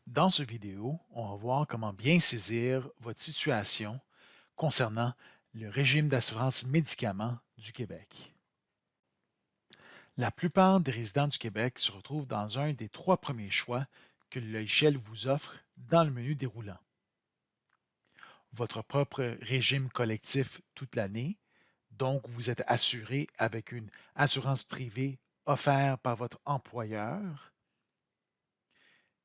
Dans cette vidéo, on va voir comment bien saisir votre situation concernant le régime d'assurance médicaments du Québec. La plupart des résidents du Québec se retrouvent dans un des trois premiers choix que le logiciel vous offre dans le menu déroulant. Votre propre régime collectif toute l'année, donc vous êtes assuré avec une assurance privée offerte par votre employeur,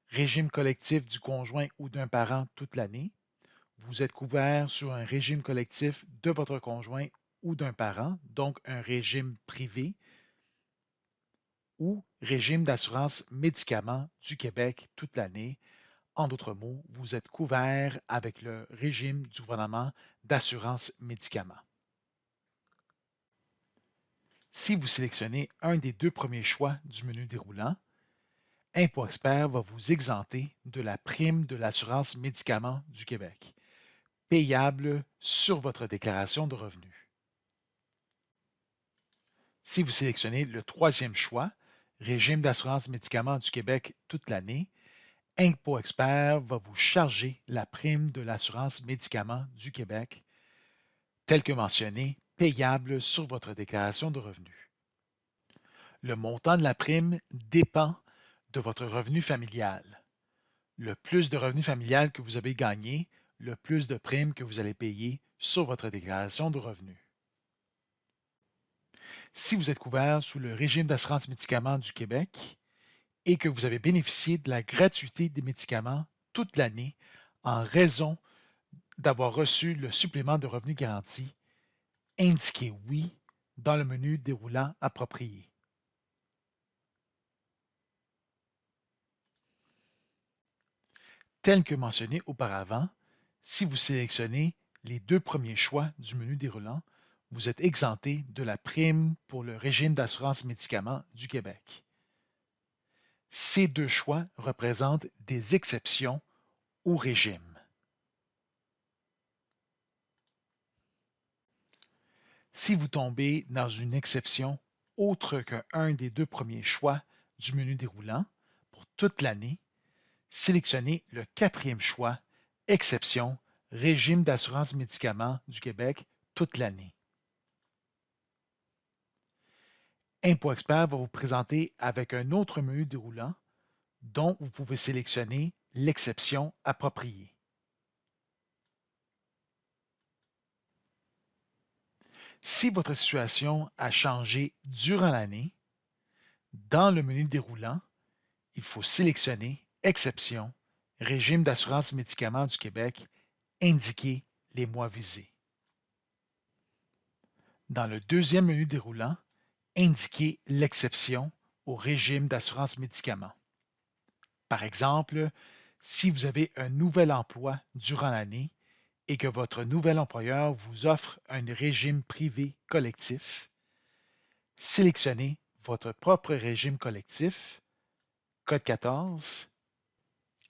régime collectif du conjoint ou d'un parent toute l'année. Vous êtes couvert sur un régime collectif de votre conjoint ou d'un parent, donc un régime privé, ou régime d'assurance médicaments du Québec toute l'année. En d'autres mots, vous êtes couvert avec le régime du gouvernement d'assurance médicaments. Si vous sélectionnez un des deux premiers choix du menu déroulant, Impôt Expert va vous exempter de la prime de l'assurance médicaments du Québec, payable sur votre déclaration de revenus. Si vous sélectionnez le troisième choix, Régime d'assurance médicaments du Québec toute l'année, Impôt Expert va vous charger la prime de l'assurance médicaments du Québec, telle que mentionnée, payable sur votre déclaration de revenus. Le montant de la prime dépend de votre revenu familial. Le plus de revenus familial que vous avez gagné, le plus de primes que vous allez payer sur votre déclaration de revenus. Si vous êtes couvert sous le régime d'assurance médicaments du Québec et que vous avez bénéficié de la gratuité des médicaments toute l'année en raison d'avoir reçu le supplément de revenu garanti, indiquez oui dans le menu déroulant approprié. Tel que mentionné auparavant, si vous sélectionnez les deux premiers choix du menu déroulant, vous êtes exempté de la prime pour le régime d'assurance médicaments du Québec. Ces deux choix représentent des exceptions au régime. Si vous tombez dans une exception autre qu'un des deux premiers choix du menu déroulant pour toute l'année, sélectionnez le quatrième choix, Exception, Régime d'assurance médicaments du Québec toute l'année. Impôt Expert va vous présenter avec un autre menu déroulant dont vous pouvez sélectionner l'exception appropriée. Si votre situation a changé durant l'année, dans le menu déroulant, il faut sélectionner Exception, Régime d'assurance médicaments du Québec, indiquer les mois visés. Dans le deuxième menu déroulant, indiquez l'exception au régime d'assurance médicaments. Par exemple, si vous avez un nouvel emploi durant l'année et que votre nouvel employeur vous offre un régime privé collectif, sélectionnez votre propre régime collectif, code 14,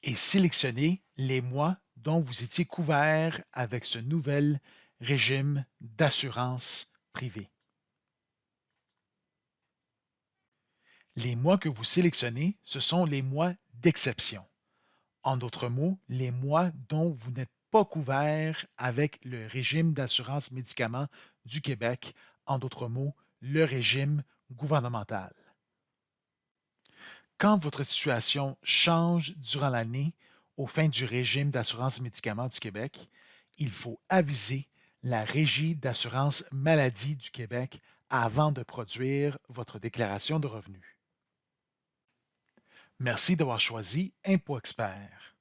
et sélectionnez les mois dont vous étiez couvert avec ce nouvel régime d'assurance privée. Les mois que vous sélectionnez, ce sont les mois d'exception. En d'autres mots, les mois dont vous n'êtes pas couvert avec le régime d'assurance médicaments du Québec, en d'autres mots, le régime gouvernemental. Quand votre situation change durant l'année aux fins du régime d'assurance médicaments du Québec, il faut aviser la Régie d'assurance maladie du Québec avant de produire votre déclaration de revenus. Merci d'avoir choisi Impôt Expert.